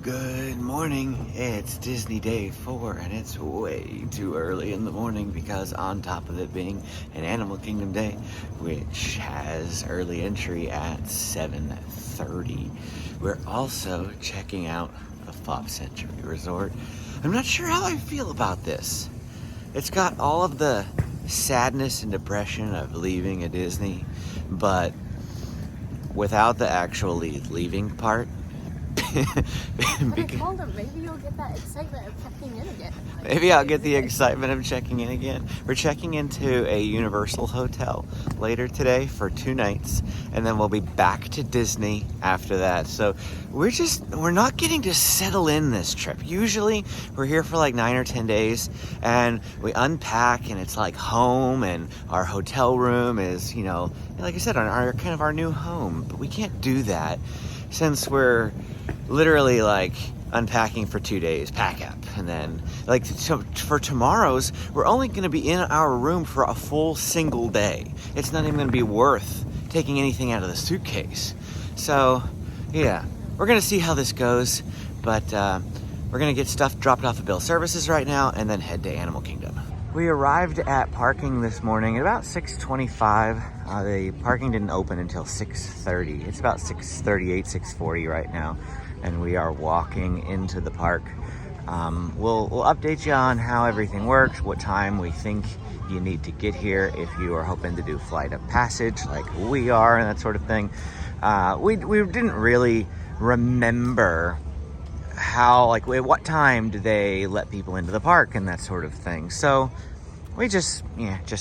Good morning. It's Disney Day 4 and it's way too early in the morning because on top of it being an Animal Kingdom Day, which has early entry at 7:30. We're also checking out a Pop Century Resort. I'm not sure how I feel about this. It's got all of the sadness and depression of leaving a Disney, but without the actual leaving part. I told him, maybe you'll get that excitement of checking in again. Maybe I'll get the excitement of checking in again. We're checking into a Universal hotel later today for 2 nights, and then we'll be back to Disney after that. So we're not getting to settle in this trip. Usually we're here for like 9 or 10 days and we unpack and it's like home, and our hotel room is, you know, like I said, our kind of our new home. But we can't do that since we're literally like unpacking for 2 days, pack up, and then like for tomorrow's, we're only going to be in our room for a full single day. It's not even going to be worth taking anything out of the suitcase. So yeah, we're going to see how this goes, but we're going to get stuff dropped off at Bill Services right now and then head to Animal Kingdom. We arrived at parking this morning at about 6:25. The parking didn't open until 6:30. It's about 6:38, 6:40 right now, and we are walking into the park. We'll update you on how everything works, what time we think you need to get here if you are hoping to do flight of passage like we are and that sort of thing. We didn't really remember how, like, what time do they let people into the park and that sort of thing. So we just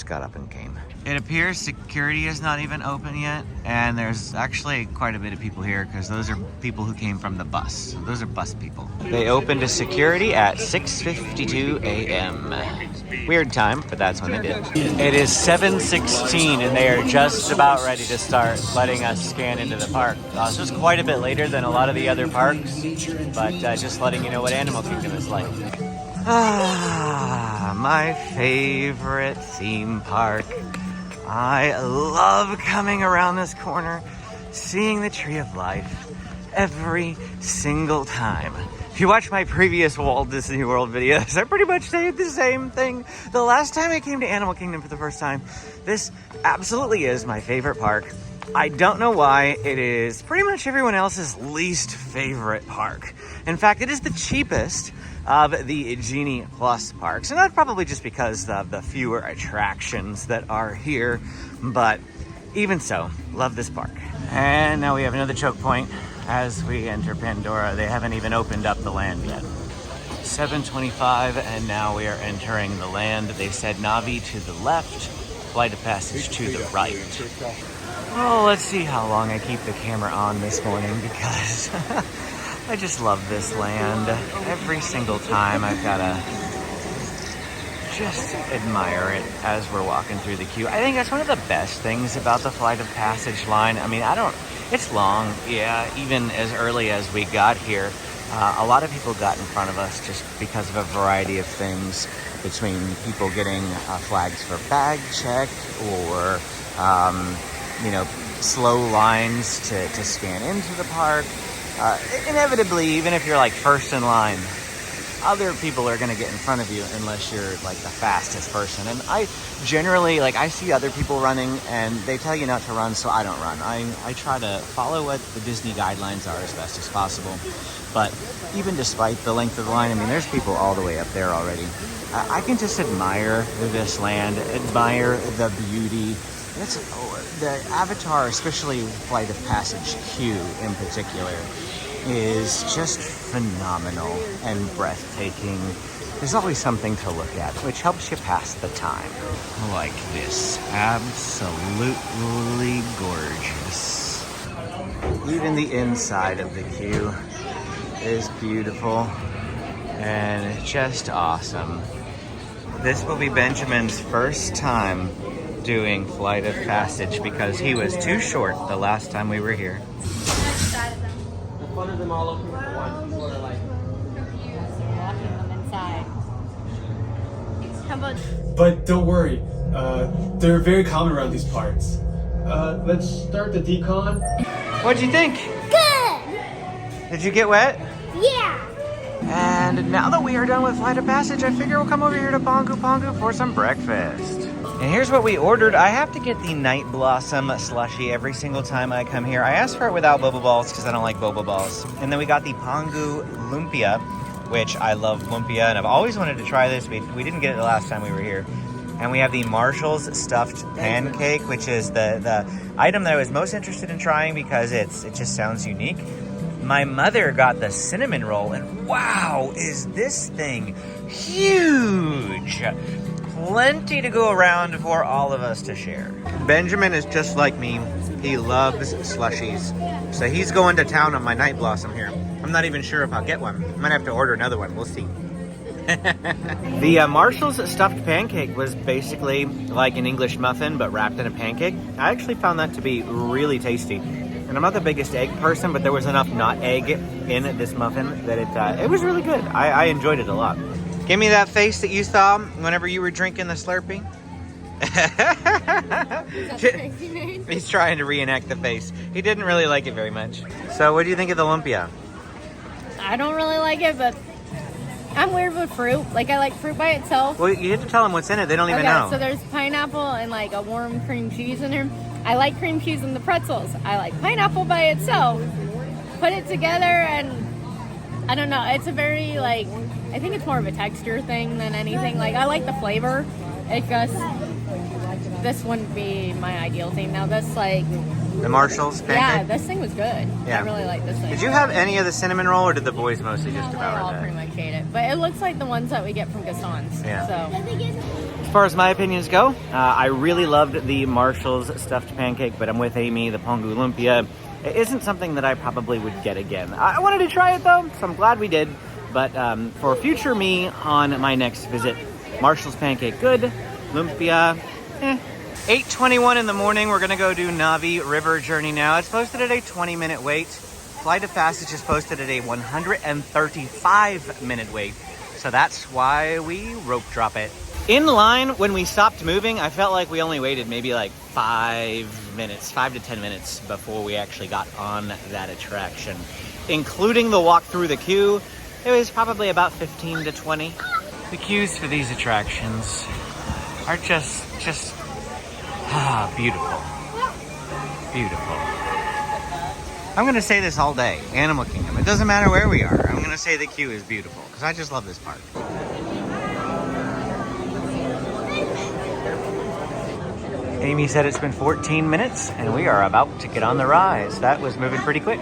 got up and came. It appears security is not even open yet, and there's actually quite a bit of people here because those are people who came from the bus. So those are bus people. They opened to security at 6:52 a.m. Weird time, but that's when they did. It is 7:16 and they are just about ready to start letting us scan into the park. So it's quite a bit later than a lot of the other parks, but just letting you know what Animal Kingdom is like. Ah, my favorite theme park. I love coming around this corner, seeing the Tree of Life every single time. If you watch my previous Walt Disney World videos, I pretty much say the same thing. The last time I came to Animal Kingdom for the first time, this absolutely is my favorite park. I don't know why. It is pretty much everyone else's least favorite park. In fact, it is the cheapest of the Genie Plus parks, and that's probably just because of the fewer attractions that are here, but even so, love this park. And now we have another choke point as we enter Pandora. They haven't even opened up the land yet. 7:25, and now we are entering the land. They said Navi to the left, flight of passage to the right. Oh, let's see how long I keep the camera on this morning, because I just love this land. Every single time I've gotta just admire it as we're walking through the queue. I think that's one of the best things about the flight of passage line. I mean, it's long, yeah, even as early as we got here. A lot of people got in front of us just because of a variety of things, between people getting flags for bag check or slow lines to scan into the park. Inevitably, even if you're like first in line, other people are going to get in front of you unless you're like the fastest person. And I generally, I see other people running and they tell you not to run, so I don't run. I try to follow what the Disney guidelines are as best as possible. But even despite the length of the line, I mean, there's people all the way up there already. I can just admire this land, admire the beauty. The Avatar, especially Flight of Passage queue in particular, is just phenomenal and breathtaking. There's always something to look at, which helps you pass the time. Like this. Absolutely gorgeous. Even the inside of the queue is beautiful and just awesome. This will be Benjamin's first time doing Flight of Passage because he was too short the last time we were here. One of them all open at once. Sort of like confused walking them inside. How about? But don't worry, they're very common around these parts. Let's start the decon. What'd you think? Good! Did you get wet? Yeah! And now that we are done with Flight of Passage, I figure we'll come over here to Pongu Pongu for some breakfast. And here's what we ordered. I have to get the Night Blossom slushie every single time I come here. I asked for it without boba balls because I don't like boba balls. And then we got the Pongu Lumpia, which I love lumpia, and I've always wanted to try this. We didn't get it the last time we were here. And we have the Marshall's Stuffed Pancake, which is the item that I was most interested in trying because it just sounds unique. My mother got the cinnamon roll, and wow, is this thing huge! Plenty to go around for all of us to share. Benjamin is just like me. He loves slushies. So he's going to town on my Night Blossom here. I'm not even sure if I'll get one. I might have to order another one. We'll see. The Marshall's Stuffed Pancake was basically like an English muffin, but wrapped in a pancake. I actually found that to be really tasty. And I'm not the biggest egg person, but there was enough not egg in this muffin that it was really good. I enjoyed it a lot. Give me that face that you saw whenever you were drinking the Slurpee. He's trying to reenact the face. He didn't really like it very much. So what do you think of the lumpia? I don't really like it, but I'm weird with fruit. Like, I like fruit by itself. Well, you have to tell them what's in it. They don't even know. So there's pineapple and like a warm cream cheese in there. I like cream cheese in the pretzels. I like pineapple by itself. Put it together and I don't know. It's a very like, I think it's more of a texture thing than anything. Like, I like the flavor. It just, this wouldn't be my ideal thing. Now this like, the Marshall's pancake? yeah, this thing was good. Yeah. I really like this thing. Did you have any of the cinnamon roll, or did the boys mostly just They devour all that? pretty much ate it. But it looks like the ones that we get from Cajon's. Yeah. So. As far as my opinions go, I really loved the Marshall's Stuffed Pancake, but I'm with Amy, the Pongu Lumpia. It isn't something that I probably would get again. I wanted to try it though, so I'm glad we did. But for future me on my next visit, Marshall's Pancake, good. Lumpia, 8:21 in the morning, we're gonna go do Navi River Journey now. It's posted at a 20-minute wait. Flight of Passage is posted at a 135-minute wait. So that's why we rope drop it. In line, when we stopped moving, I felt like we only waited maybe like 5 to 10 minutes before we actually got on that attraction. Including the walk through the queue, it was probably about 15 to 20. The queues for these attractions are just beautiful. Beautiful. I'm gonna say this all day. Animal Kingdom. It doesn't matter where we are. I'm gonna say the queue is beautiful because I just love this park. Amy said it's been 14 minutes and we are about to get on the rise. That was moving pretty quick.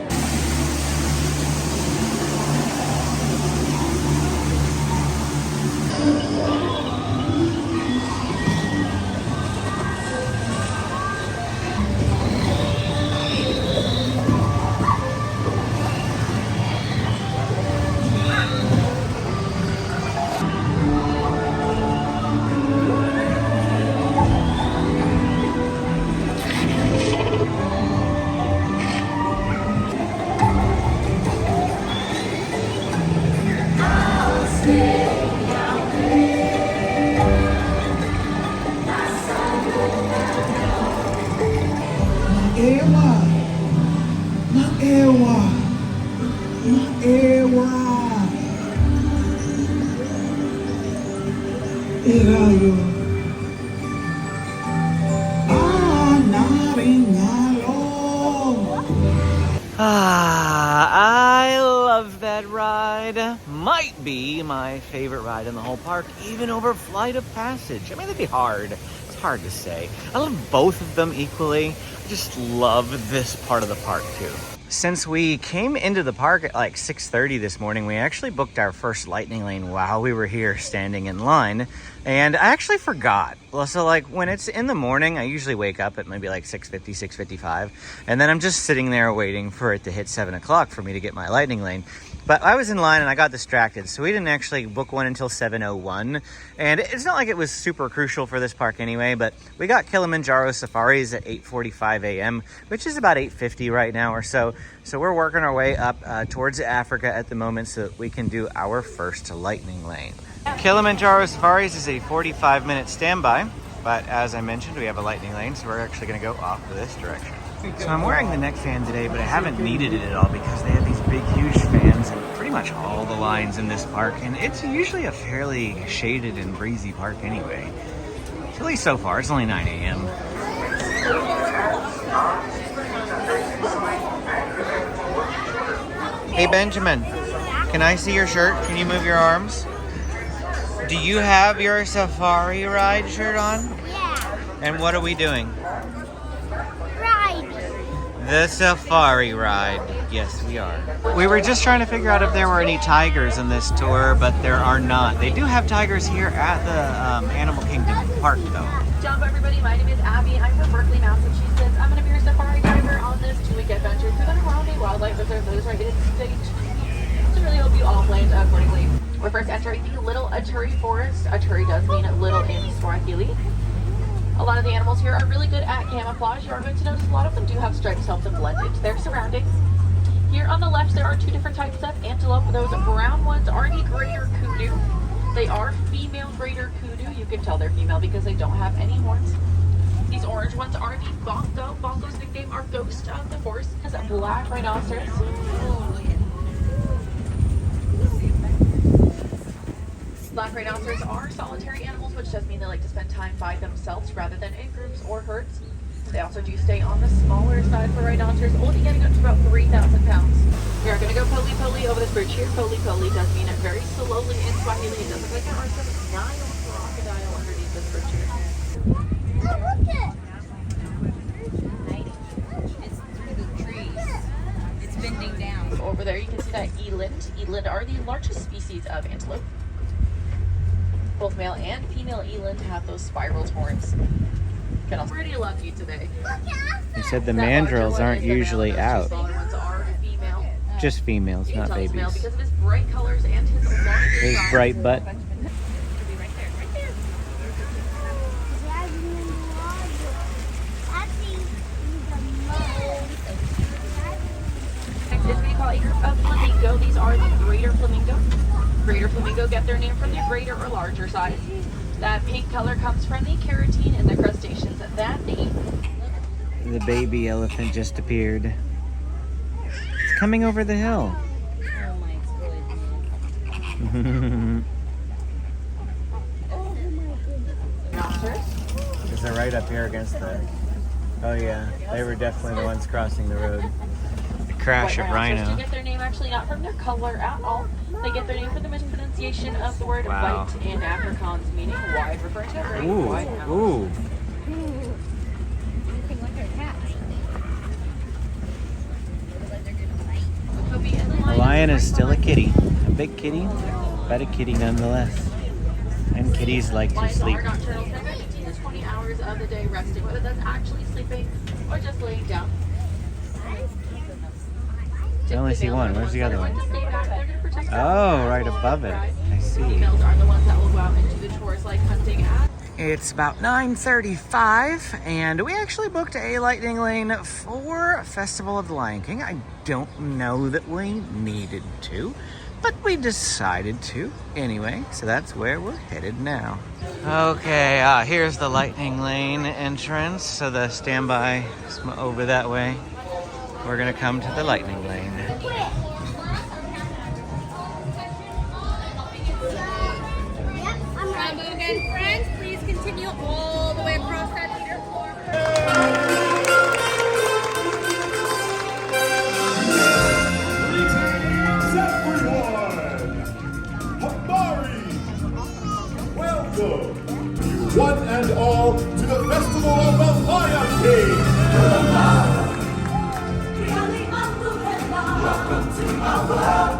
I love that ride. Might be my favorite ride in the whole park, even over Flight of Passage. I mean, that'd be hard. It's hard to say. I love both of them equally. I just love this part of the park too. Since we came into the park at like 6:30 this morning, we actually booked our first lightning lane while we were here standing in line. And I actually forgot. So like when it's in the morning, I usually wake up at maybe like 6:50, 6:55. And then I'm just sitting there waiting for it to hit 7 o'clock for me to get my lightning lane. But I was in line and I got distracted, so we didn't actually book one until 7:01. And it's not like it was super crucial for this park anyway, but we got Kilimanjaro Safaris at 8:45 a.m., which is about 8:50 right now or so. So we're working our way up towards Africa at the moment so that we can do our first lightning lane. Kilimanjaro Safaris is a 45-minute standby, but as I mentioned, we have a lightning lane, so we're actually going to go off this direction. So I'm wearing the neck fan today, but I haven't needed it at all because they have these big, huge fans, and pretty much all the lines in this park, and it's usually a fairly shaded and breezy park anyway. At least so far. It's only 9 a.m. Hey Benjamin, can I see your shirt? Can you move your arms? Do you have your safari ride shirt on? Yeah. And what are we doing? Ride. The safari ride. Yes, we are. We were just trying to figure out if there were any tigers in this tour, but there are not. They do have tigers here at the Animal Kingdom Park, though. Jump, everybody. My name is Abby. I'm from Berkeley, Massachusetts. I'm going to be your safari driver on this 2-week adventure through the Harambe Wildlife Reserve that is right in stage. So really hope you all planned accordingly. We're first entering the Little Aturi Forest. Aturi does mean little in Swahili. A lot of the animals here are really good at camouflage. You are going to notice a lot of them do have stripes to help them blend into their surroundings. Here on the left, there are 2 different types of antelope. Those brown ones are the greater kudu. They are female greater kudu. You can tell they're female because they don't have any horns. These orange ones are the bongo. Bongo's nickname are ghost of the forest. Is a black rhinoceros. Black rhinoceros are solitary animals, which does mean they like to spend time by themselves rather than in groups or herds. They also do stay on the smaller side for rhinoceros, only getting up to about 3,000 pounds. We are going to go poli-poli over this bridge here. Poli-poli does mean it very slowly in Swahili. It does look like there are some Nile crocodile underneath this bridge here. Oh, look it. It's through the trees. It's bending down. Over there, you can see that eland. Eland are the largest species of antelope. Both male and female eland have those spiraled horns. Pretty lucky today. He said the That larger mandrills one aren't is the male, usually those 2 out. smaller ones are female. Just females, You can not tell he's male babies. because of his bright colors and his larger His size. bright butt. Could be right there, right there. Next is we call a group of flamingo. These are the greater flamingo. Greater flamingo get their name from their greater or larger size. That pink color comes from the keratin in the crustaceans that they eat. The baby elephant just appeared. It's coming over the hill. Oh my goodness. Rhinoceros. Because they're right up here against the... Oh yeah, they were definitely the ones crossing the road. The crash of White rhinoceros do rhino. get their name actually not from their color at all. They get their name from the mispronunciation of the word Wow. white in Afrikaans, meaning wide, referring to a very Ooh, wide mouth. ooh. The copy and the The lion is still a kitty. A big kitty, but a kitty nonetheless. And kitties like to Lions sleep. are nocturnal, spend 18 to 20 hours of the day resting, whether that's actually sleeping or just laying down. I only see one. Where's the other one? Oh, right above it. I see. Females are the ones that will go out and do the chores like hunting at. It's about 9:35, and we actually booked a lightning lane for Festival of the Lion King. I don't know that we needed to, but we decided to anyway, so that's where we're headed now. Okay, here's the lightning lane entrance, so the standby is over that way. We're gonna come to the lightning lane. Again, friends, please continue all the way across that theater floor. Greetings, everyone! Habari! Welcome, you one and all, to the Festival of the Lion King! Welcome to my world!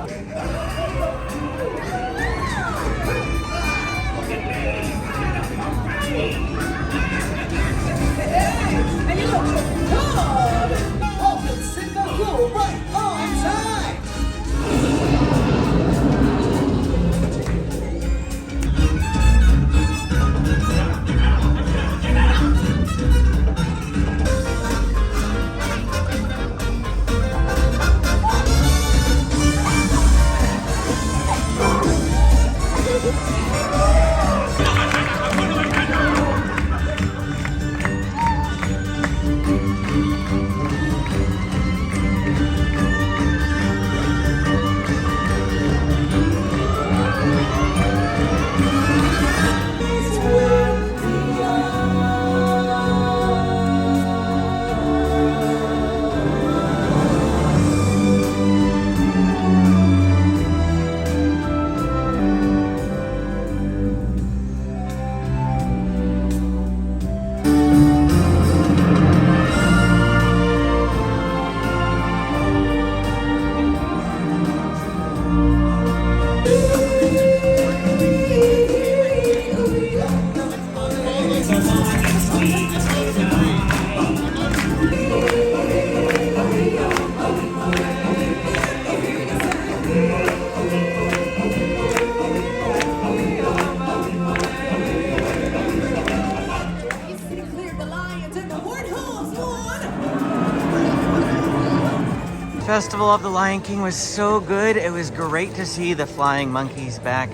Festival of the Lion King was so good. It was great to see the flying monkeys back.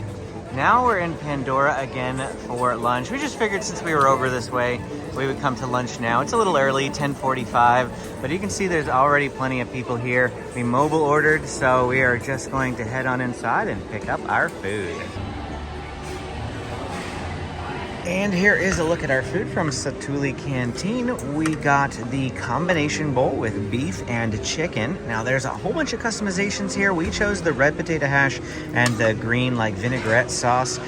Now we're in Pandora again for lunch. We just figured since we were over this way, we would come to lunch now. It's a little early, 10:45, but you can see there's already plenty of people here. We mobile ordered, so we are just going to head on inside and pick up our food. And here is a look at our food from Satu'li Canteen. We got the combination bowl with beef and chicken. Now there's a whole bunch of customizations here. We chose the red potato hash and the green like vinaigrette sauce.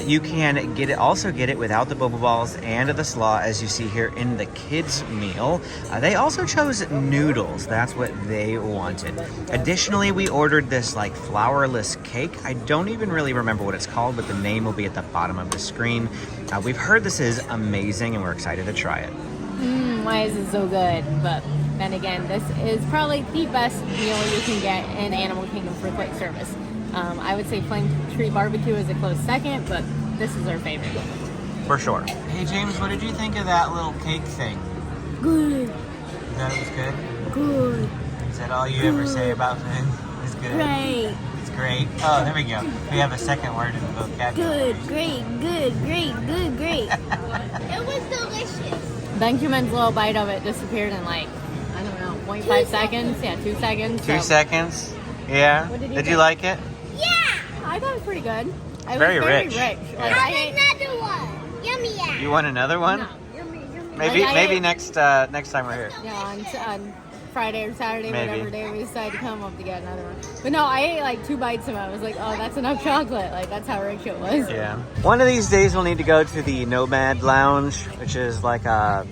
You can also get it without the boba balls and the slaw, as you see here in the kids meal. They also chose noodles. That's what they wanted. Additionally, we ordered this like flourless cake. I don't even really remember what it's called, but the name will be at the bottom of the screen. We've heard this is amazing and we're excited to try it. Why is it so good? But then again, this is probably the best meal you can get in Animal Kingdom for quick service. I would say Flame Tree Barbecue is a close second, but this is our favorite. For sure. Hey James, what did you think of that little cake thing? Good. You thought it was good? Good. Is that all you ever say about food? It's good? Great. It's great. Oh, there we go. We have a second word in the vocabulary. Good. Great. Good. Great. Good. Great. It was delicious. Benjamin's little bite of it disappeared in like, I don't know, 0.5 seconds? Yeah, 2 seconds. 2 seconds? Yeah. What did you Did you think? like it? Yeah. I thought it was pretty good. It Very was very rich. Like, Yeah. I ate, Another one. Yummy. Yeah. You want another one? no. Maybe I maybe ate- next time we're here. Yeah, on Friday or Saturday, Maybe. whatever day we decide to come up to get another one. But no, I ate like 2 bites of it. I was like, oh, that's enough chocolate. Like, that's how rich it was. Yeah. One of these days we'll need to go to the Nomad Lounge, which is like a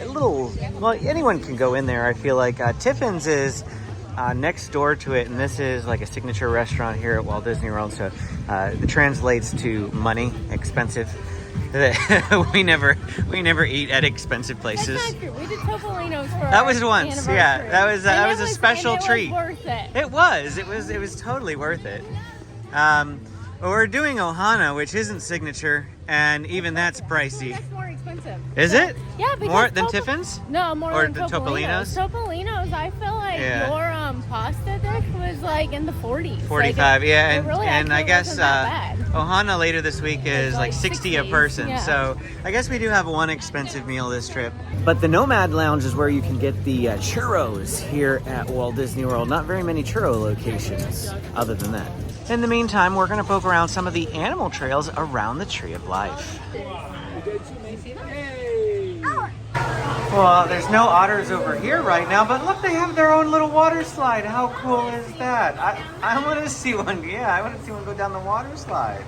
little, well, anyone can go in there. I feel like Tiffin's is next door to it, and this is like a signature restaurant here at Walt Disney World. So it translates to money, expensive. we never eat at expensive places. That's not true. We did Topolino's for That our was once, yeah. anniversary. That was And a special and treat. It was worth it. It was totally worth it. But we're doing Ohana, which isn't signature, and even that's pricey. That's more expensive. Is it? Yeah, because More than Tiffin's? No, more Or than the Topolino's. Topolino's, I feel like Yeah. your pasta dish was like in the 40s. 45, like yeah, it really and I actually guess wasn't that bad. Ohana later this week is like 60 a 60s, person, yeah. so I guess we do have one expensive meal this trip. But the Nomad Lounge is where you can get the churros here at Walt Disney World. Not very many churro locations other than that. In the meantime, we're going to poke around some of the animal trails around the Tree of Life. Well, there's no otters over here right now, but look, they have their own little water slide. How cool is that? I want to see one. Yeah, I want to see one go down the water slide.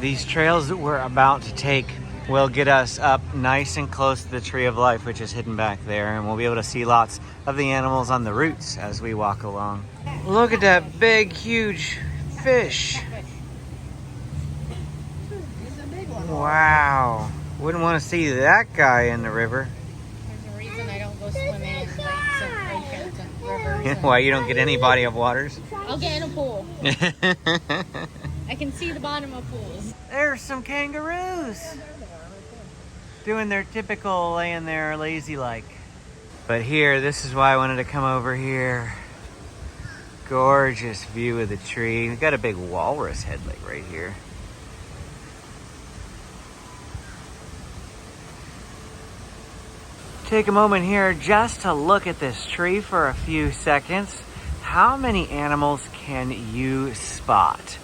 These trails that we're about to take will get us up nice and close to the Tree of Life, which is hidden back there, and we'll be able to see lots of the animals on the routes as we walk along. Look at that big, huge fish. Wow. Wouldn't want to see that guy in the river. There's a reason I don't go swimming in lakes and oceans and rivers. Why you don't get any body of waters? I'll get in a pool. I can see the bottom of pools. There's some kangaroos doing their typical laying there lazy like. But here, this is why I wanted to come over here. Gorgeous view of the tree. We've got a big walrus head like right here. Take a moment here just to look at this tree for a few seconds. How many animals can you spot?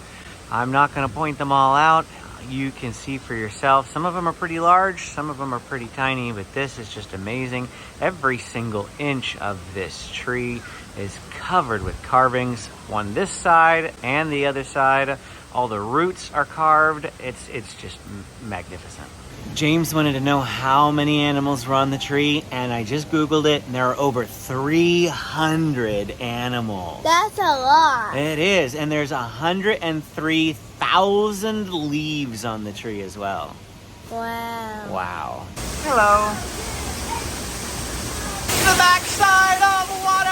I'm not going to point them all out. You can see for yourself. Some of them are pretty large, some of them are pretty tiny, but this is just amazing. Every single inch of this tree is covered with carvings on this side and the other side. All the roots are carved. It's just magnificent. James wanted to know how many animals were on the tree, and I just Googled it, and there are over 300 animals. That's a lot. It is, and there's 103,000 leaves on the tree as well. Wow. Wow. Hello. The backside of water!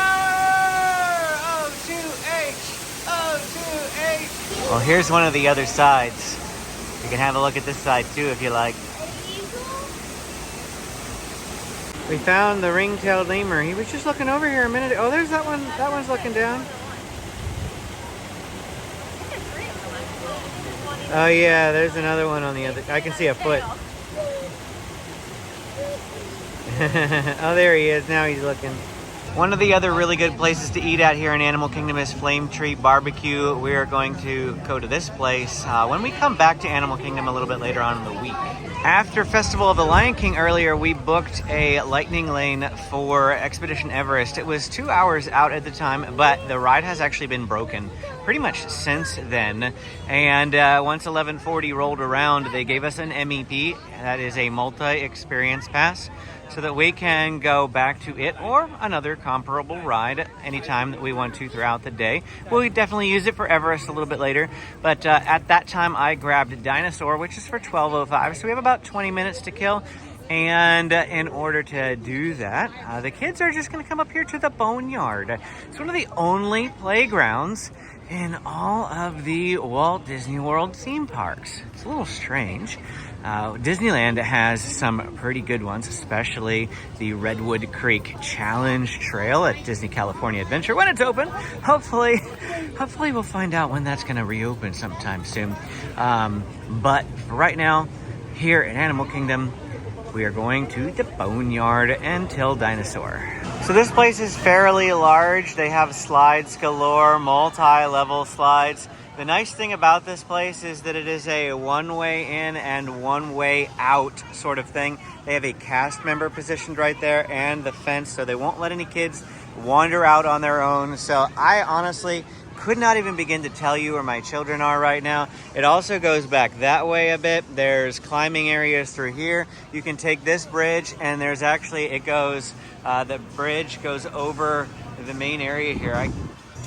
O2H! O2H! Well, here's one of the other sides. You can have a look at this side too if you like. We found the ring-tailed lemur. He was just looking over here a minute. Oh, there's that one. That one's looking down. Oh yeah, there's another one on the other. I can see a foot. Oh, there he is. Now he's looking. One of the other really good places to eat at here in Animal Kingdom is Flame Tree Barbecue. We are going to go to this place when we come back to Animal Kingdom a little bit later on in the week. After Festival of the Lion King earlier, we booked a lightning lane for Expedition Everest. It was 2 hours out at the time, but the ride has actually been broken pretty much since then. And once 11:40 rolled around, they gave us an MEP. That is a multi-experience pass, so that we can go back to it or another comparable ride anytime that we want to throughout the day. We'll definitely use it for Everest a little bit later, but at that time I grabbed Dinosaur, which is for $12.05, so we have about 20 minutes to kill. And in order to do that, the kids are just going to come up here to the Boneyard. It's one of the only playgrounds in all of the Walt Disney World theme parks. It's a little strange. Disneyland has some pretty good ones, especially the Redwood Creek Challenge Trail at Disney California Adventure when it's open. Hopefully we'll find out when that's going to reopen sometime soon. But for right now, here in Animal Kingdom, we are going to the Boneyard until Dinosaur. So this place is fairly large. They have slides galore, multi-level slides. The nice thing about this place is that it is a one-way in and one-way out sort of thing. They have a cast member positioned right there and the fence, so they won't let any kids wander out on their own. So I honestly could not even begin to tell you where my children are right now. It also goes back that way a bit. There's climbing areas through here. You can take this bridge, and there's actually, the bridge goes over the main area here.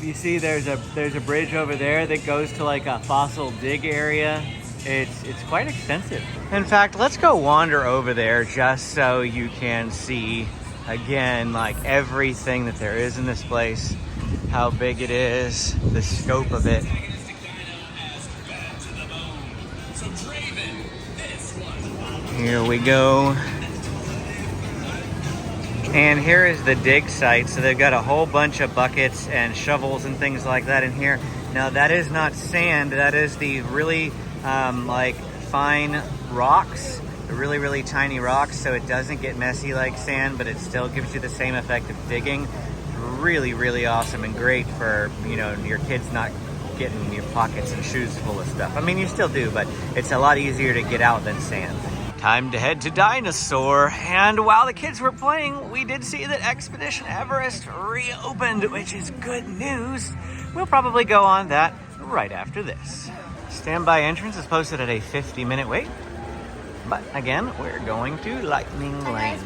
You see there's a bridge over there that goes to like a fossil dig area. It's quite extensive. In fact, let's go wander over there just so you can see again like everything that there is in this place, how big it is, the scope of it. Here we go. And here is the dig site. So they've got a whole bunch of buckets and shovels and things like that in here. Now that is not sand, that is the really like fine rocks, the really, really tiny rocks, so it doesn't get messy like sand, but it still gives you the same effect of digging. Really, really awesome and great for, you know, your kids not getting your pockets and shoes full of stuff. I mean, you still do, but it's a lot easier to get out than sand. Time to head to Dinosaur, and while the kids were playing, we did see that Expedition Everest reopened, which is good news. We'll probably go on that right after this. Standby entrance is posted at a 50-minute wait, but again, we're going to Lightning Lane.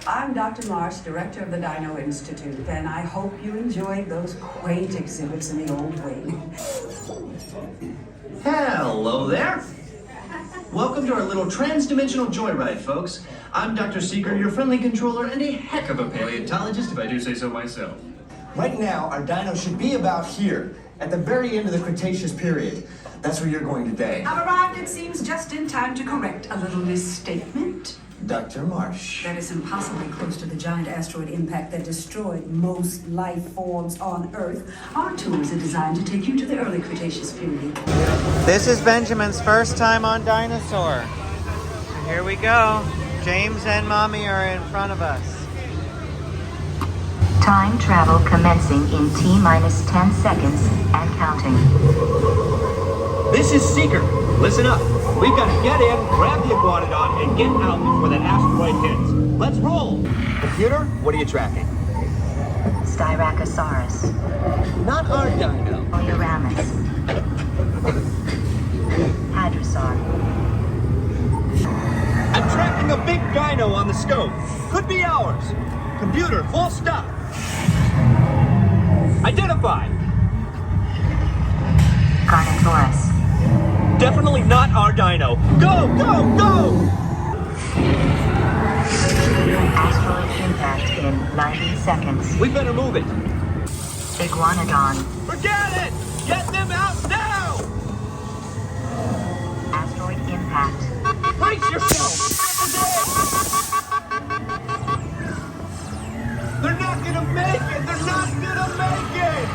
I'm Dr. Marsh, director of the Dino Institute, and I hope you enjoyed those quaint exhibits in the old wing. Hello there. Welcome to our little trans-dimensional joyride, folks. I'm Dr. Seeker, your friendly controller, and a heck of a paleontologist, if I do say so myself. Right now, our dino should be about here, at the very end of the Cretaceous period. That's where you're going today. I've arrived, it seems, just in time to correct a little misstatement. Dr. Marsh. That is impossibly close to the giant asteroid impact that destroyed most life forms on Earth. Our tours are designed to take you to the early Cretaceous period. This is Benjamin's first time on Dinosaur. Here we go. James and Mommy are in front of us. Time travel commencing in T-minus 10 seconds and counting. This is Seeker. Listen up. We've got to get in, grab the iguanodon, and get out before that asteroid hits. Let's roll. Computer, what are you tracking? Styracosaurus. Not our dino. Ouramus. Hadrosaur. I'm tracking a big dino on the scope. Could be ours. Computer, full stop. Identified. Carnotaurus. Definitely not our dino. Go, go, go! Asteroid impact in 90 seconds. We better move it. Iguanodon. Forget it! Get them out now! impact. Brace yourself! They're not gonna make it! They're not gonna make it!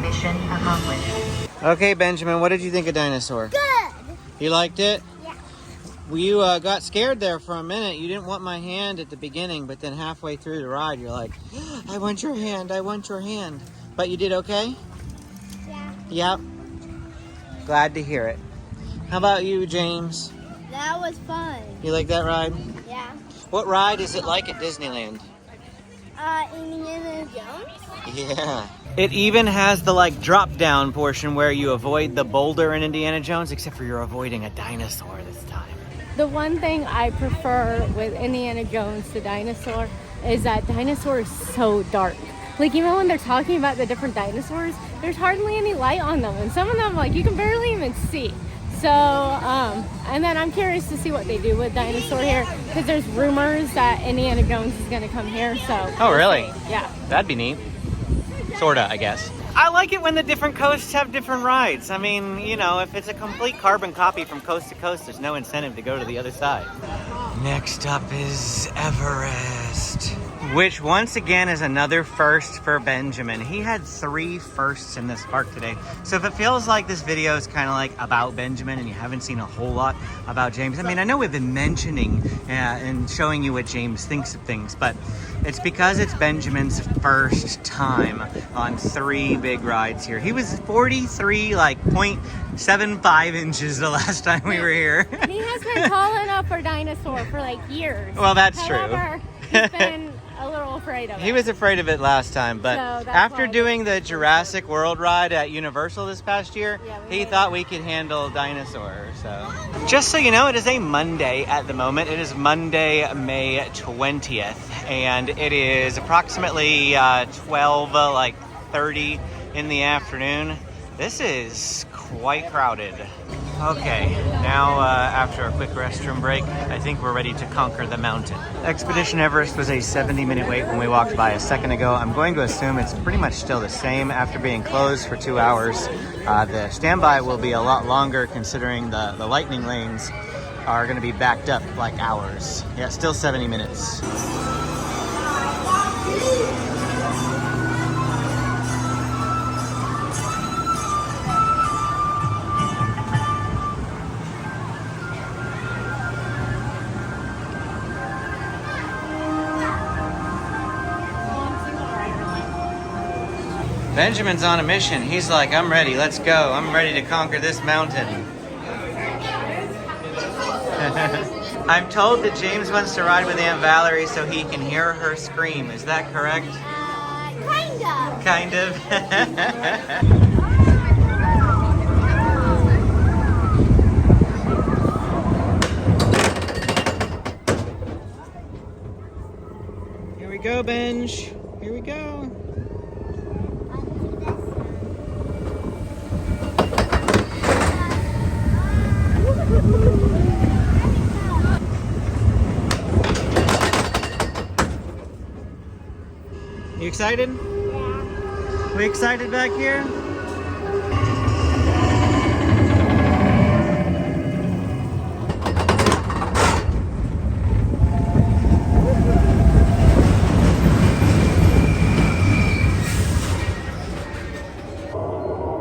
Mission accomplished. Okay, Benjamin, what did you think of Dinosaur? Good. You liked it? Yeah. Well, you got scared there for a minute. You didn't want my hand at the beginning, but then halfway through the ride, you're like, I want your hand, I want your hand. But you did okay? Yeah. Yep. Glad to hear it. How about you, James? That was fun. You like that ride? Yeah. What ride is it like at Disneyland? Indiana Jones? Yeah. It even has the like drop down portion where you avoid the boulder in Indiana Jones, except for you're avoiding a dinosaur this time. The one thing I prefer with Indiana Jones to Dinosaur is that Dinosaur is so dark. Like, even when they're talking about the different dinosaurs, there's hardly any light on them. And some of them, like, you can barely even see. So, and then I'm curious to see what they do with Dinosaur here, because there's rumors that Indiana Jones is going to come here, so. Oh, really? Yeah. That'd be neat. Sorta, I guess. I like it when the different coasts have different rides. I mean, you know, if it's a complete carbon copy from coast to coast, there's no incentive to go to the other side. Next up is Everest, which once again is another first for Benjamin. He had 3 firsts in this park today. So if it feels like this video is kind of like about Benjamin and you haven't seen a whole lot about James, I mean, I know we've been mentioning and showing you what James thinks of things, but it's because it's Benjamin's first time on 3 big rides here. He was 43, like 0.75 inches the last time we were here. He has been tall enough for Dinosaur for like years. Well, that's However, true. He's been a little afraid of it. He was afraid of it last time, but So that's after why- doing the Jurassic World ride at Universal this past year, he thought we could handle Dinosaur. So, just so you know, it is a Monday at the moment. It is Monday, May 20th, and it is approximately 12:30 in the afternoon. This is quite crowded. Okay, now after a quick restroom break, I think we're ready to conquer the mountain. Expedition Everest was a 70-minute wait when we walked by a second ago. I'm going to assume it's pretty much still the same after being closed for 2 hours. The standby will be a lot longer considering the lightning lanes are going to be backed up like hours. Yeah, still 70 minutes. Benjamin's on a mission. He's like, I'm ready, let's go. I'm ready to conquer this mountain. I'm told that James wants to ride with Aunt Valerie so he can hear her scream. Is that correct? Kind of. Kind of. Here we go, Benj. Here we go. You excited? Yeah. We excited back here?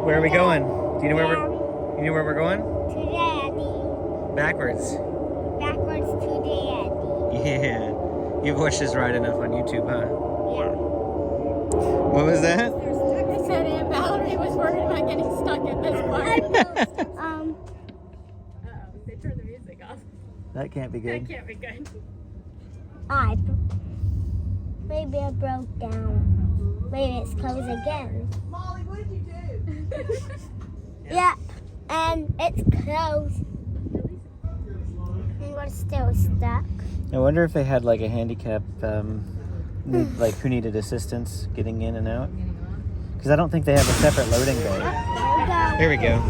Where are we going? Do you know where we're going? To Daddy. Backwards. Backwards to Daddy. Yeah. You've watched this ride enough on YouTube, huh? Yeah. What was that? I said Aunt Valerie was worried about getting stuck in this part. Um. They turned the music off. That can't be good. That can't be good. Maybe I broke down. Maybe it's closed again. Molly, what did you do? Yep. And it's closed. And we're still stuck. I wonder if they had like a handicap, like who needed assistance getting in and out. Because I don't think they have a separate loading bay. Here we go.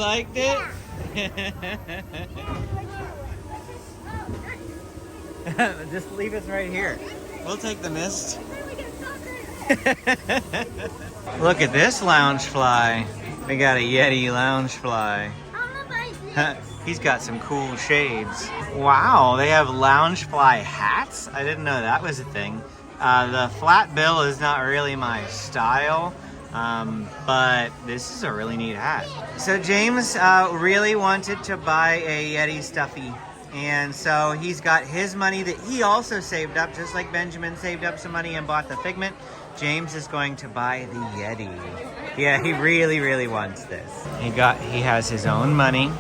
liked it? Just leave us right here. We'll take the mist. Look at this lounge fly. We got a Yeti lounge fly. He's got some cool shades. Wow, they have lounge fly hats? I didn't know that was a thing. The flat bill is not really my style, but this is a really neat hat. So James really wanted to buy a Yeti stuffy. And so he's got his money that he also saved up, just like Benjamin saved up some money and bought the Figment. James is going to buy the Yeti. Yeah, he really, really wants this. He has his own money.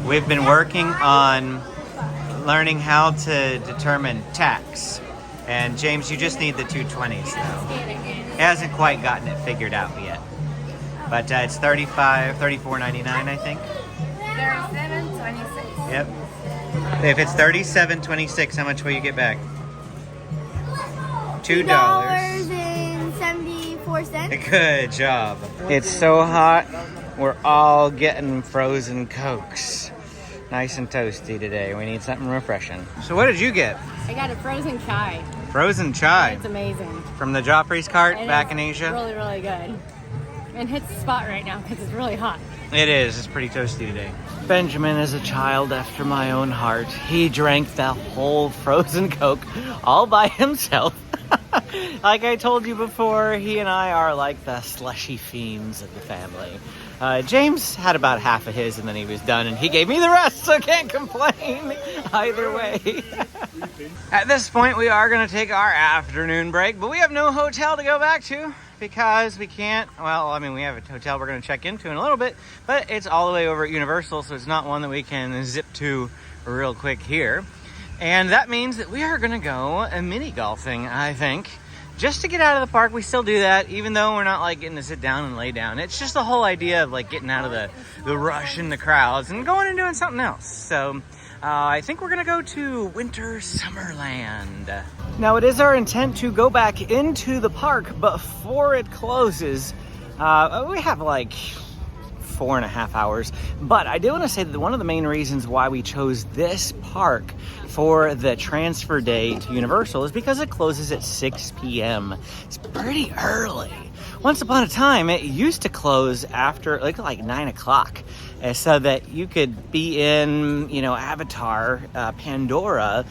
We've been working on learning how to determine tax. And James, you just need the 220s though. He hasn't quite gotten it figured out yet. But it's $34.99, I think. $37.26. Yep. If it's $37.26, how much will you get back? $2.74. Good job. It's so hot, we're all getting frozen Cokes. Nice and toasty today. We need something refreshing. So what did you get? I got a frozen chai. Frozen chai? It's amazing. From the Joffrey's cart And back in Asia? Really, really good. And hits the spot right now because it's really hot. It is. It's pretty toasty today. Benjamin is a child after my own heart. He drank the whole frozen Coke all by himself. Like I told you before, he and I are like the slushy fiends of the family. James had about half of his and then he was done, and he gave me the rest, so can't complain either way. At this point, we are going to take our afternoon break, but we have no hotel to go back to because we can't, well, I mean, we have a hotel we're going to check into in a little bit, but it's all the way over at Universal, so it's not one that we can zip to real quick here. And that means that we are going to go mini golfing, I think. Just to get out of the park. We still do that, even though we're not like getting to sit down and lay down. It's just the whole idea of like getting out of the rush and the crowds and going and doing something else. So I think we're going to go to Winter Summerland. Now it is our intent to go back into the park before it closes. We have like 4.5 hours. But I do want to say that one of the main reasons why we chose this park for the transfer day to Universal is because it closes at 6 p.m. It's pretty early. Once upon a time, it used to close after like 9 o'clock, so that you could be in, Avatar, Pandora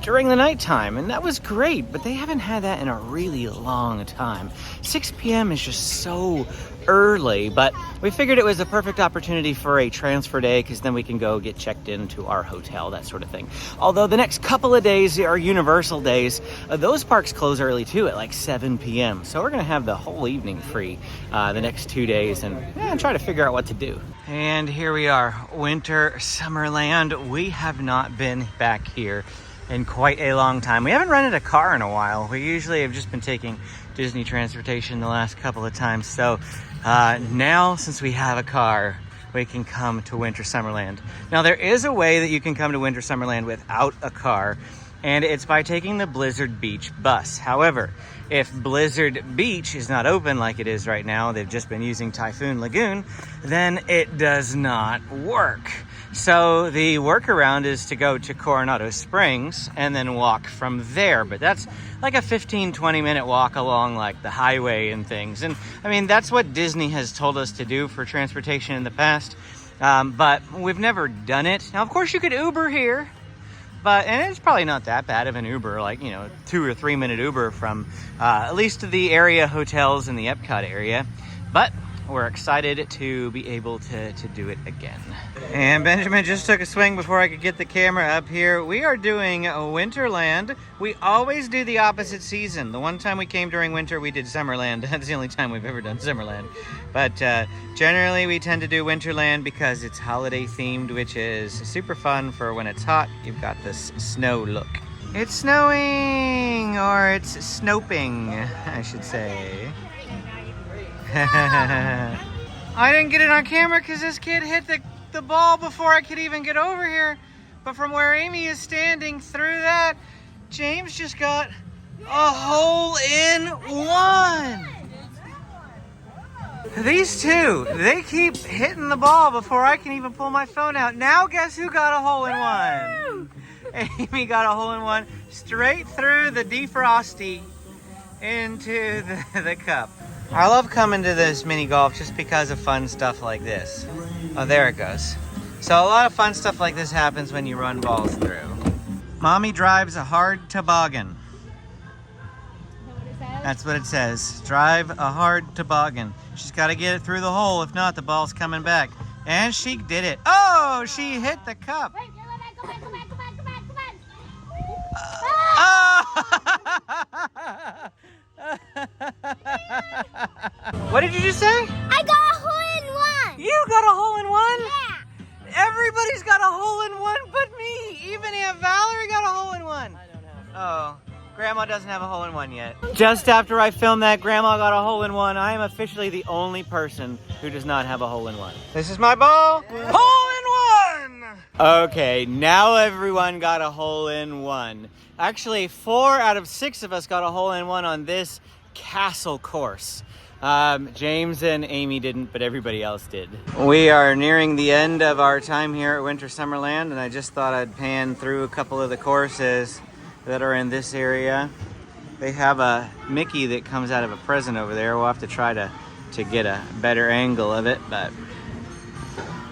during the nighttime, and that was great, but they haven't had that in a really long time. 6 p.m. is just so early, but we figured it was a perfect opportunity for a transfer day because then we can go get checked into our hotel, that sort of thing. Although the next couple of days are Universal days, those parks close early too at like 7 p.m. So we're going to have the whole evening free the next 2 days and try to figure out what to do. And here we are, Winter Summerland. We have not been back here in quite a long time. We haven't rented a car in a while. We usually have just been taking Disney transportation the last couple of times. So now, since we have a car, we can come to Winter Summerland. Now, there is a way that you can come to Winter Summerland without a car, and it's by taking the Blizzard Beach bus. However, if Blizzard Beach is not open like it is right now, they've just been using Typhoon Lagoon, then it does not work. So the workaround is to go to Coronado Springs and then walk from there. But that's like a 15-20 minute walk along like the highway and things. And I mean, that's what Disney has told us to do for transportation in the past. But we've never done it. Now, of course, you could Uber here. And it's probably not that bad of an Uber, like, 2 or 3 minute Uber from at least the area hotels in the Epcot area. But we're excited to be able to do it again. And Benjamin just took a swing before I could get the camera up here. We are doing Winterland. We always do the opposite season. The one time we came during winter, we did Summerland. That's the only time we've ever done Summerland. But generally, we tend to do Winterland because it's holiday themed, which is super fun for when it's hot. You've got this snow look. It's snowing, or it's snoping, I should say. I didn't get it on camera because this kid hit the ball before I could even get over here. But from where Amy is standing through that, James just got a hole in one. These two, they keep hitting the ball before I can even pull my phone out. Now guess who got a hole-in-one? Amy got a hole-in-one straight through the defrosty into the cup. I love coming to this mini golf just because of fun stuff like this. Oh, there it goes. So a lot of fun stuff like this happens when you run balls through. Mommy drives a hard toboggan. That's what it says. Drive a hard toboggan. She's got to get it through the hole. If not, the ball's coming back. And she did it. Oh, she hit the cup. Wait, go back, go back, go back, go back, go back, go back. What did you just say? I got a hole-in-one. You got a hole-in-one? Yeah. Everybody's got a hole-in-one but me. Even Aunt Valerie got a hole-in-one. I don't have. Oh, Grandma doesn't have a hole-in-one yet. Just after I filmed that, Grandma got a hole-in-one. I am officially the only person who does not have a hole-in-one. This is my ball. Hole-in-one! Okay, now everyone got a hole-in-one. Actually, 4 out of 6 of us got a hole-in-one on this castle course. James and Amy didn't, but everybody else did. We are nearing the end of our time here at Winter Summerland, and I just thought I'd pan through a couple of the courses that are in this area. They have a Mickey that comes out of a present over there. We'll have to try to get a better angle of it, but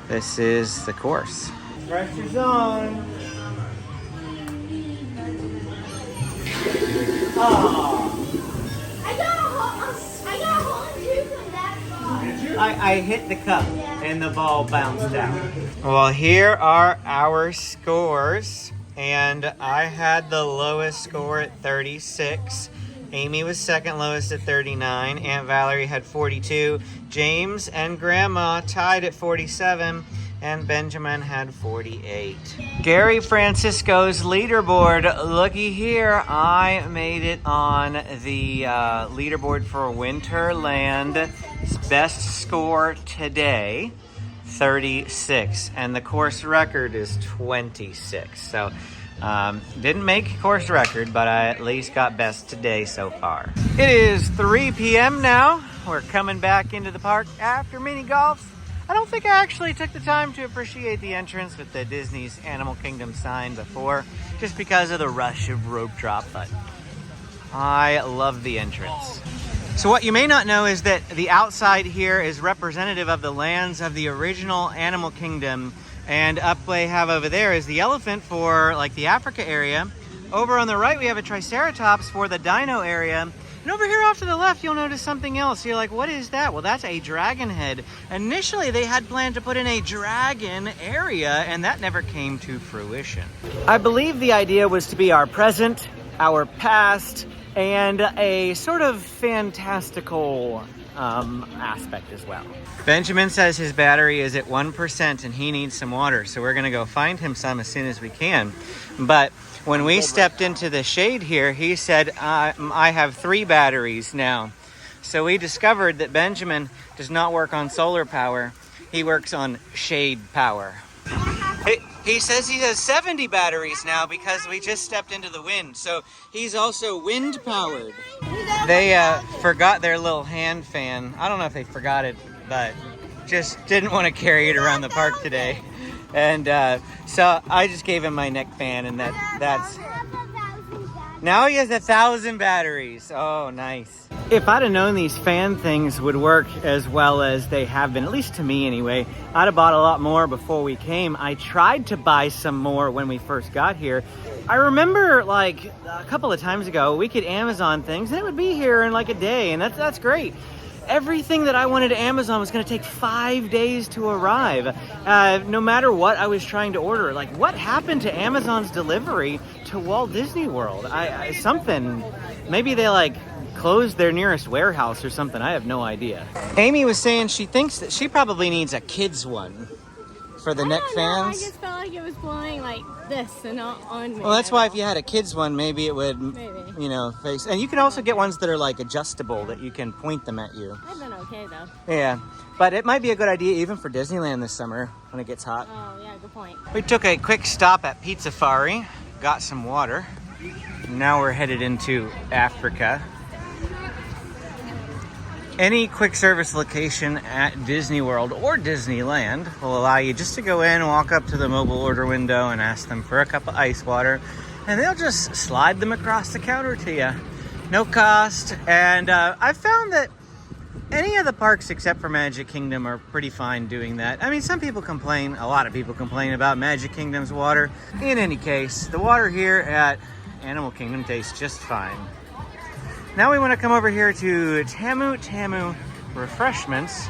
this is the course. Pressure zone. Oh. I got a hole-in-two from that ball. Did you? I hit the cup and the ball bounced out. Well, here are our scores. And I had the lowest score at 36. Amy was second lowest at 39. Aunt Valerie had 42. James and Grandma tied at 47. And Benjamin had 48. Gary Francisco's leaderboard. Looky here. I made it on the leaderboard for Winterland. Best score today. 36, and the course record is 26. So didn't make course record, but I at least got best today so far. It is 3 p.m. now. We're coming back into the park after mini golf. I don't think I actually took the time to appreciate the entrance with the Disney's Animal Kingdom sign before, just because of the rush of rope drop, but I love the entrance. So what you may not know is that the outside here is representative of the lands of the original Animal Kingdom. And up they have over there is the elephant for like the Africa area. Over on the right, we have a Triceratops for the dino area. And over here off to the left, you'll notice something else. You're like, what is that? Well, that's a dragon head. Initially, they had planned to put in a dragon area, and that never came to fruition. I believe the idea was to be our present, our past, and a sort of fantastical aspect as well. Benjamin says his battery is at 1% and he needs some water, so we're gonna go find him some as soon as we can. But when we stepped into the shade here, he said, I have 3 batteries now. So we discovered that Benjamin does not work on solar power, he works on shade power. He says he has 70 batteries now because we just stepped into the wind. So he's also wind powered. They forgot their little hand fan. I don't know if they forgot it, but just didn't want to carry it around the park today. And so I just gave him my neck fan, and that's... Now he has 1,000 batteries. Oh, nice. If I'd have known these fan things would work as well as they have been, at least to me anyway, I'd have bought a lot more before we came. I tried to buy some more when we first got here. I remember like a couple of times ago, we could Amazon things and it would be here in like a day, and that's great. Everything that I wanted to Amazon was going to take 5 days to arrive, no matter what I was trying to order. Like, what happened to Amazon's delivery to Walt Disney World? Something, maybe they like closed their nearest warehouse or something. I have no idea. Amy was saying she thinks that she probably needs a kid's one for the neck fans. I just felt like it was blowing like this and not on me. Well, that's why if you had a kid's one, maybe it would, you know, face. And you can also get ones that are like adjustable that you can point them at you. I've been okay though. Yeah, but it might be a good idea even for Disneyland this summer when it gets hot. Oh yeah, good point. We took a quick stop at Pizza Safari, got some water. Now we're headed into Africa. Any quick service location at Disney World or Disneyland will allow you just to go in, walk up to the mobile order window and ask them for a cup of ice water, and they'll just slide them across the counter to you. No cost. And I've found that any of the parks except for Magic Kingdom are pretty fine doing that. I mean, some people complain, a lot of people complain about Magic Kingdom's water. In any case, the water here at Animal Kingdom tastes just fine. Now we want to come over here to Tamu Tamu Refreshments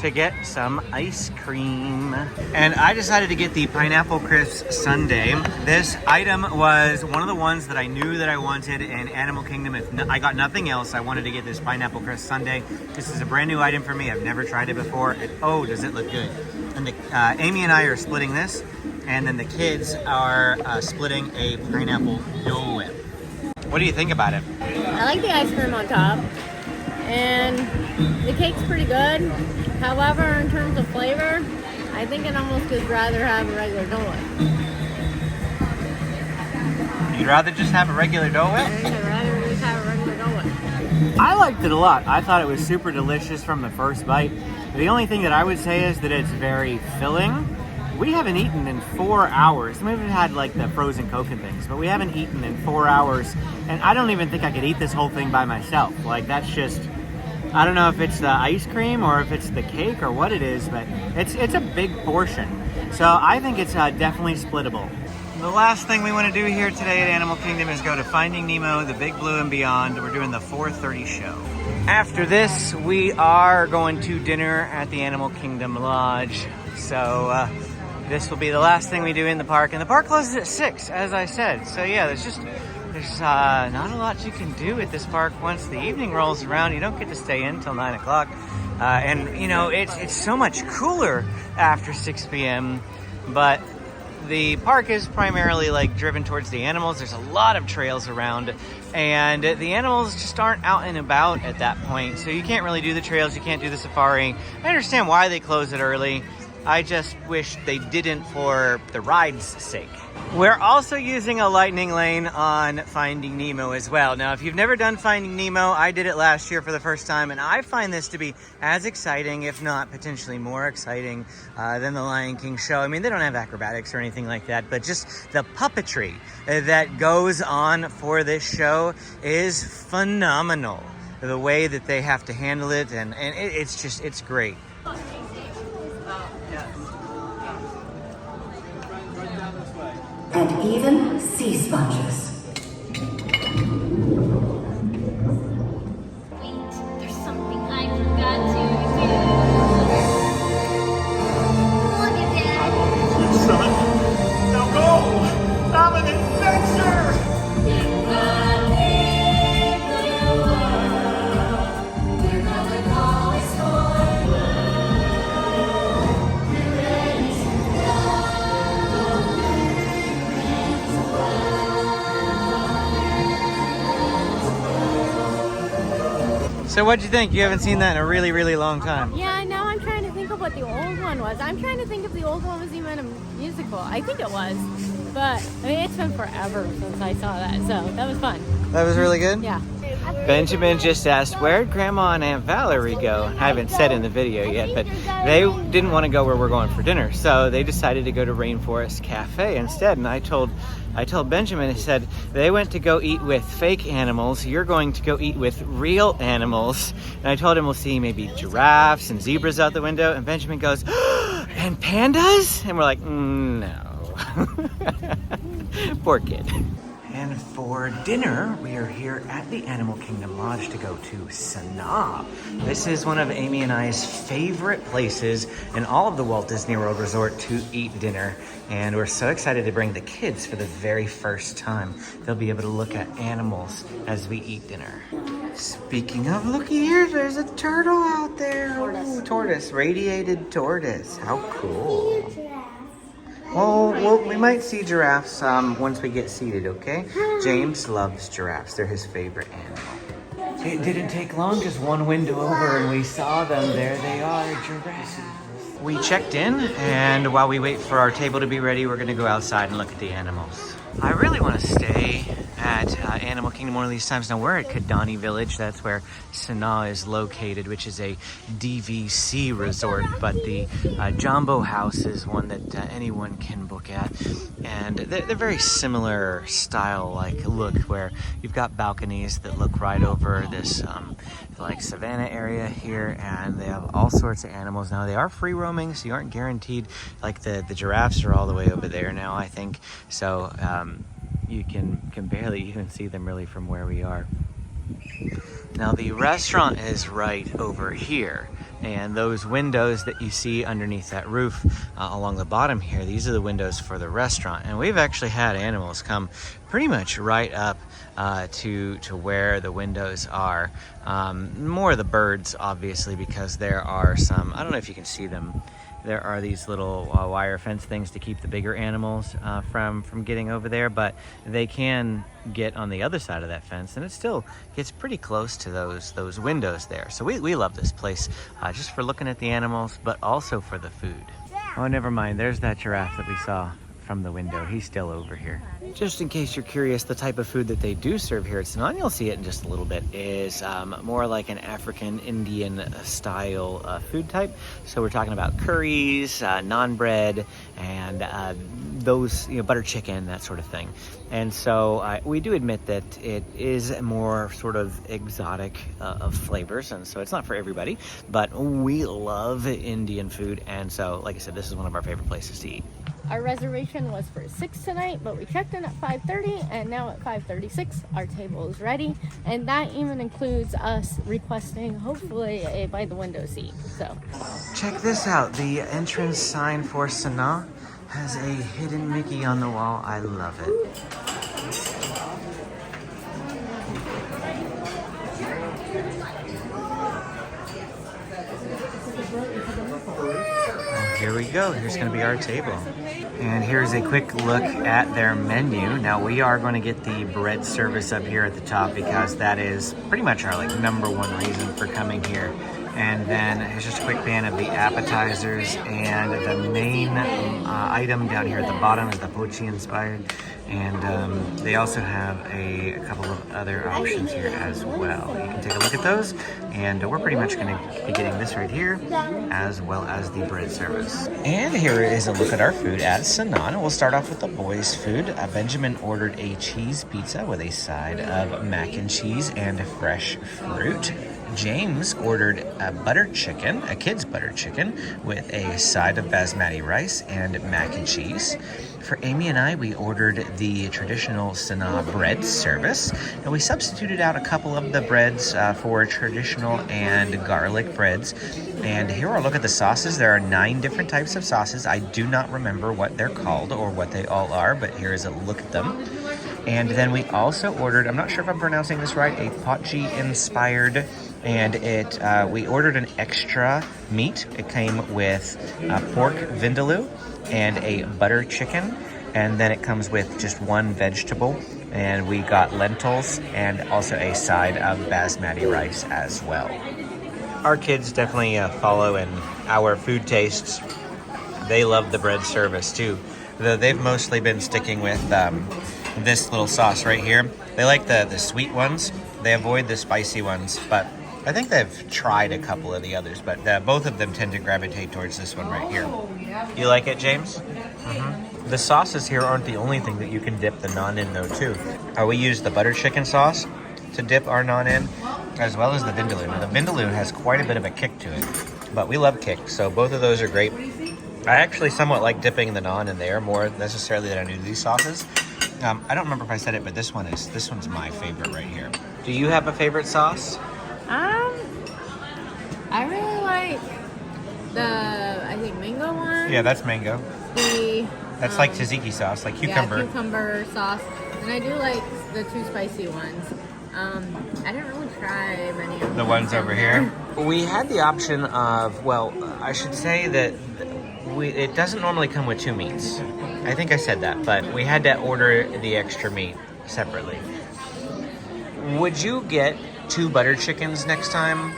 to get some ice cream. And I decided to get the Pineapple Crisp Sundae. This item was one of the ones that I knew that I wanted in Animal Kingdom. If I got nothing else, I wanted to get this Pineapple Crisp Sundae. This is a brand new item for me. I've never tried it before. And oh, does it look good. And Amy and I are splitting this. And then the kids are splitting a pineapple Dole Whip. What do you think about it? I like the ice cream on top, and the cake's pretty good. However, in terms of flavor, I think I'd almost just rather have a regular Dole Whip. You'd rather just have a regular Dole Whip? I think I'd rather just have a regular Dole Whip. I liked it a lot. I thought it was super delicious from the first bite. The only thing that I would say is that it's very filling. We haven't eaten in 4 hours. We've had like the frozen Coke and things, but we haven't eaten in 4 hours. And I don't even think I could eat this whole thing by myself. Like that's just, I don't know if it's the ice cream or if it's the cake or what it is, but it's a big portion. So I think it's definitely splittable. The last thing we want to do here today at Animal Kingdom is go to Finding Nemo, the Big Blue and Beyond. We're doing the 4:30 show. After this, we are going to dinner at the Animal Kingdom Lodge. So this will be the last thing we do in the park. And the park closes at 6, as I said. So yeah, there's not a lot you can do at this park once the evening rolls around. You don't get to stay in till 9 o'clock. And you know, it's so much cooler after 6 p.m. But the park is primarily like driven towards the animals. There's a lot of trails around, and the animals just aren't out and about at that point. So you can't really do the trails. You can't do the safari. I understand why they close it early. I just wish they didn't for the ride's sake. We're also using a lightning lane on Finding Nemo as well. Now, if you've never done Finding Nemo, I did it last year for the first time, and I find this to be as exciting, if not potentially more exciting, than the Lion King show. I mean, they don't have acrobatics or anything like that, but just the puppetry that goes on for this show is phenomenal. The way that they have to handle it, and it's great. And even sea sponges. Wait, there's something I forgot to do. Look at that. Son, now go! Have an adventure! So what'd you think? You haven't seen that in a really, really long time. Yeah, now I'm trying to think of what the old one was. I'm trying to think if the old one was even a musical. I think it was. But, I mean, it's been forever since I saw that, so that was fun. That was really good? Yeah. Benjamin just asked, where'd Grandma and Aunt Valerie go? I haven't said in the video yet, but they didn't want to go where we're going for dinner, so they decided to go to Rainforest Cafe instead. And I told Benjamin, I said, they went to go eat with fake animals. You're going to go eat with real animals. And I told him we'll see maybe giraffes and zebras out the window. And Benjamin goes, and pandas? And we're like, no. Poor kid. And for dinner, we are here at the Animal Kingdom Lodge to go to Sanaa. This is one of Amy and I's favorite places in all of the Walt Disney World Resort to eat dinner. And we're so excited to bring the kids for the very first time. They'll be able to look at animals as we eat dinner. Speaking of, looky here, there's a turtle out there. Ooh, tortoise, radiated tortoise. How cool. Well, we might see giraffes once we get seated, okay? James loves giraffes. They're his favorite animal. It didn't take long, just one window over and we saw them. There they are, giraffes. We checked in, and while we wait for our table to be ready, we're gonna go outside and look at the animals. I really want to stay at Animal Kingdom one of these times. Now we're at Kidani Village. That's where Sanaa is located, which is a DVC resort. But the Jumbo House is one that anyone can book at. And they're very similar style, like look, where you've got balconies that look right over this like savannah area here, and they have all sorts of animals. Now they are free roaming, so you aren't guaranteed. Like the giraffes are all the way over there now, I think. So you can barely even see them really from where we are. Now the restaurant is right over here, and those windows that you see underneath that roof along the bottom here, these are the windows for the restaurant. And we've actually had animals come pretty much right up to where the windows are. More of the birds, obviously, because there are some, I don't know if you can see them, there are these little wire fence things to keep the bigger animals from getting over there, but they can get on the other side of that fence, and it still gets pretty close to those windows there. So we love this place just for looking at the animals, but also for the food. Oh, never mind, there's that giraffe that we saw from the window. He's still over here. Just in case you're curious, the type of food that they do serve here at Sanaa, and you'll see it in just a little bit, is more like an African Indian style food type. So we're talking about curries, naan bread, and those, butter chicken, that sort of thing. And so we do admit that it is more sort of exotic of flavors, and so it's not for everybody, but we love Indian food, and so like I said, this is one of our favorite places to eat. Our reservation was for 6 tonight, but we checked in at 5:30, and now at 5:36 our table is ready, and that even includes us requesting hopefully a by the window seat. So check this out, the entrance sign for Sanaa has a hidden Mickey on the wall. I love it. Here we go. Here's going to be our table. And here's a quick look at their menu. Now we are going to get the bread service up here at the top because that is pretty much our #1 reason for coming here. And then here's just a quick pan of the appetizers, and the main item down here at the bottom is the pochi inspired. And they also have a couple of other options here as well. You can take a look at those, and we're pretty much going to be getting this right here, as well as the bread service. And here is a look at our food at Sanaa. We'll start off with the boys' food. Benjamin ordered a cheese pizza with a side of mac and cheese and fresh fruit. James ordered a butter chicken, a kid's butter chicken, with a side of basmati rice and mac and cheese. For Amy and I, we ordered the traditional Sanaa bread service, and we substituted out a couple of the breads for traditional and garlic breads. And here are a look at the sauces. There are 9 different types of sauces. I do not remember what they're called or what they all are, but here is a look at them. And then we also ordered, I'm not sure if I'm pronouncing this right, a pochi inspired, and we ordered an extra meat. It came with pork vindaloo and a butter chicken, and then it comes with just 1 vegetable, and we got lentils and also a side of basmati rice as well. Our kids definitely follow in our food tastes. They love the bread service too, though they've mostly been sticking with this little sauce right here. They like the sweet ones. They avoid the spicy ones, but I think they've tried a couple of the others, but both of them tend to gravitate towards this one right here. You like it, James? Mm-hmm. The sauces here aren't the only thing that you can dip the naan in, though, too. We use the butter chicken sauce to dip our naan in, as well as the vindaloo. Now, the vindaloo has quite a bit of a kick to it, but we love kick, so both of those are great. I actually somewhat like dipping the naan in there more necessarily than I do these sauces. I don't remember if I said it, but this one's my favorite right here. Do you have a favorite sauce? I really like I think mango one. Yeah, that's mango. That's like tzatziki sauce, like cucumber. Yeah, cucumber sauce. And I do like the 2 spicy ones. I didn't really try many of them. The ones over here. We had the option of, well, I should say that it doesn't normally come with 2 meats. I think I said that, but we had to order the extra meat separately. Would you get 2 butter chickens next time?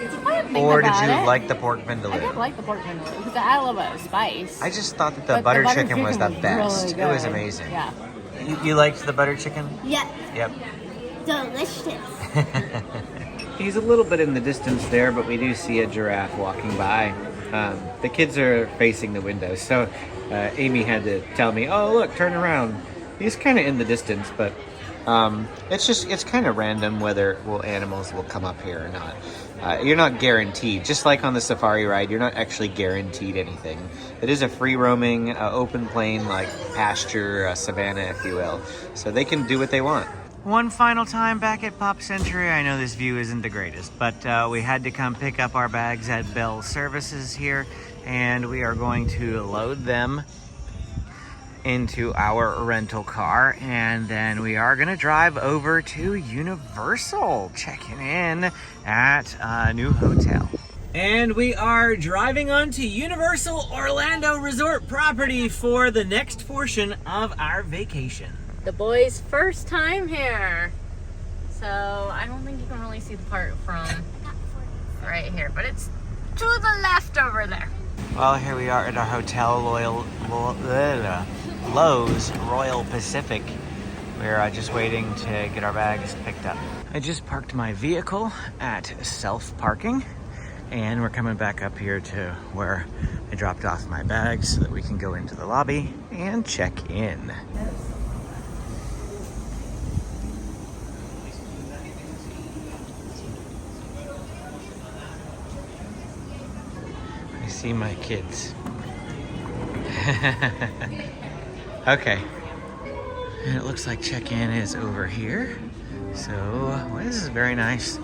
Or did you like the pork vindaloo? I did like the pork vindaloo because I love a spice. I just thought that the butter chicken was the best. Really it was amazing. Yeah. You liked the butter chicken? Yeah. Yep. delicious. He's a little bit in the distance there, but we do see a giraffe walking by. The kids are facing the window, so Amy had to tell me, oh, look, turn around. He's kind of in the distance, but it's kind of random whether animals will come up here or not. You're not guaranteed. Just like on the safari ride, you're not actually guaranteed anything. It is a free-roaming, open plain, like pasture, savanna, if you will. So they can do what they want. One final time back at Pop Century. I know this view isn't the greatest, but we had to come pick up our bags at Bell Services here, and we are going to load them into our rental car, and then we are gonna drive over to Universal, checking in at a new hotel. And we are driving on to Universal Orlando Resort property for the next portion of our vacation. The boys' first time here. So I don't think you can really see the part from right here, but it's to the left over there. Well, here we are at our hotel, Loews Royal Pacific. We're just waiting to get our bags picked up. I just parked my vehicle at self-parking, and we're coming back up here to where I dropped off my bags so that we can go into the lobby and check in. I see my kids. Okay, and it looks like check-in is over here. So, well, this is very nice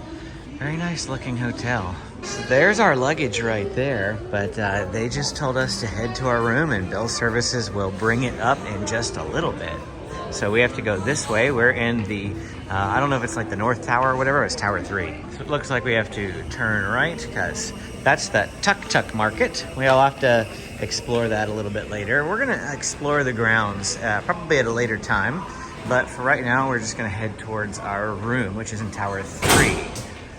looking hotel. So there's our luggage right there, but they just told us to head to our room, and Bell Services will bring it up in just a little bit. So we have to go this way. We're in the, I don't know if it's like the North Tower or whatever, it's Tower 3. So it looks like we have to turn right, because that's the tuk-tuk market. We'll have to explore that a little bit later. We're gonna explore the grounds probably at a later time, but for right now, we're just gonna head towards our room, which is in Tower 3,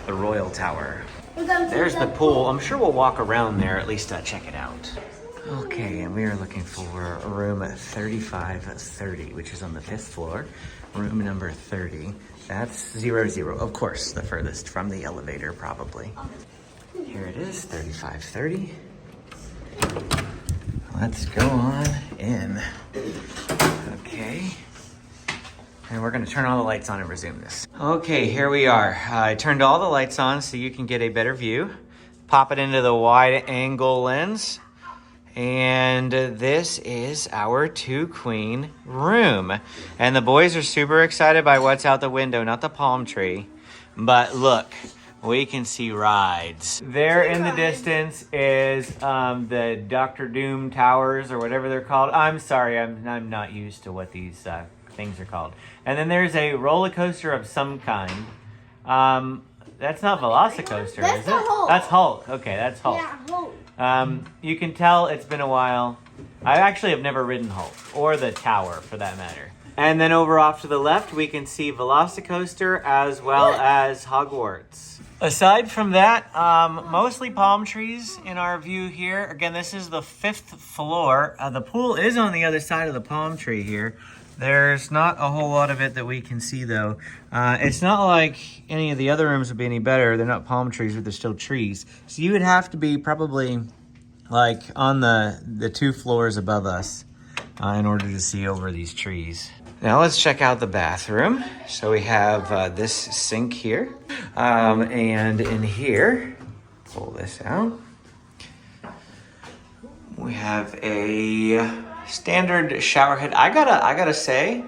the Royal Tower. There's the pool. I'm sure we'll walk around there, at least check it out. Okay, and we are looking for room 3530, which is on the 5th floor. Room number 30. That's 00. Of course, the furthest from the elevator, probably. Here it is, 3530. Let's go on in. Okay. And we're gonna turn all the lights on and resume this. Okay, here we are. I turned all the lights on so you can get a better view. Pop it into the wide angle lens. And this is our 2-queen room. And the boys are super excited by what's out the window, not the palm tree. But look, we can see rides. There in the distance is the Dr. Doom Towers, or whatever they're called. I'm sorry, I'm not used to what these things are called. And then there's a roller coaster of some kind. That's not Velocicoaster, is it? Hulk. That's Hulk. Okay, that's Hulk. Yeah, Hulk. You can tell it's been a while. I actually have never ridden Hulk, or the tower for that matter. And then over off to the left, we can see Velocicoaster as well as Hogwarts. Aside from that, mostly palm trees in our view here. Again, this is the 5th floor. The pool is on the other side of the palm tree here. There's not a whole lot of it that we can see, though. It's not like any of the other rooms would be any better. They're not palm trees, but they're still trees. So you would have to be probably like on the 2 floors above us in order to see over these trees. Now let's check out the bathroom. So we have this sink here. And in here, pull this out. We have a standard shower head. I gotta say,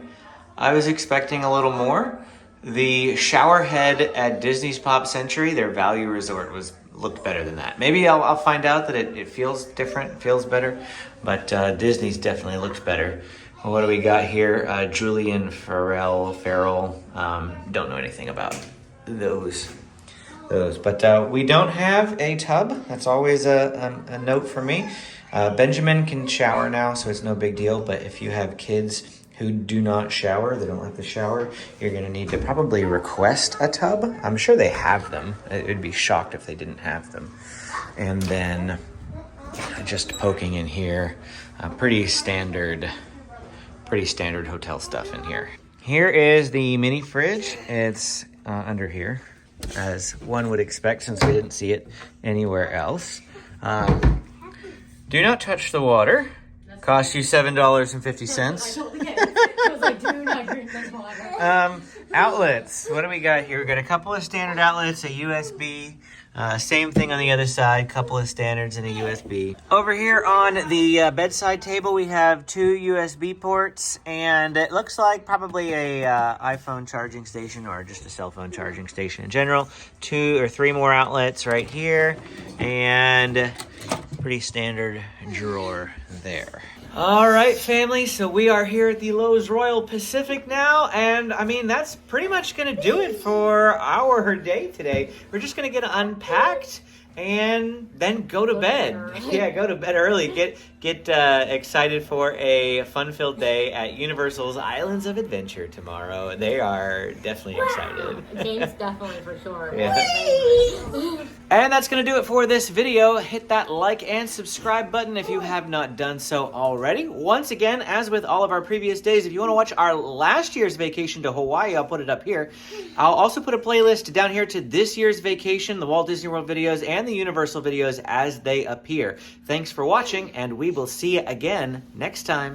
I was expecting a little more. The shower head at Disney's Pop Century, their value resort, looked better than that. Maybe I'll find out that it feels different, feels better, but Disney's definitely looked better. What do we got here? Julian Farrell, don't know anything about those. But we don't have a tub. That's always a note for me. Benjamin can shower now, so it's no big deal, but if you have kids who do not shower, they don't like to shower, you're gonna need to probably request a tub. I'm sure they have them. I'd be shocked if they didn't have them. And then just poking in here, pretty standard hotel stuff in here. Here is the mini fridge. It's under here, as one would expect since we didn't see it anywhere else. Do not touch the water. Cost you $7.50. Outlets. What do we got here? We got a couple of standard outlets, a USB. Same thing on the other side, couple of standards and a USB. Over here on the bedside table, we have 2 USB ports, and it looks like probably a iPhone charging station or just a cell phone charging station in general. 2 or 3 more outlets right here, and pretty standard drawer there. All right, family, so we are here at the Loews Royal Pacific now, and I mean, that's pretty much going to do it for our day today. We're just going to get unpacked and then go to bed. Yeah, go to bed early. Get excited for a fun-filled day at Universal's Islands of Adventure tomorrow. They are definitely excited. James definitely for sure. Yeah. And that's going to do it for this video. Hit that like and subscribe button if you have not done so already. Once again, as with all of our previous days, if you want to watch our last year's vacation to Hawaii, I'll put it up here. I'll also put a playlist down here to this year's vacation, the Walt Disney World videos, and the Universal videos as they appear. Thanks for watching, and we will see you again next time.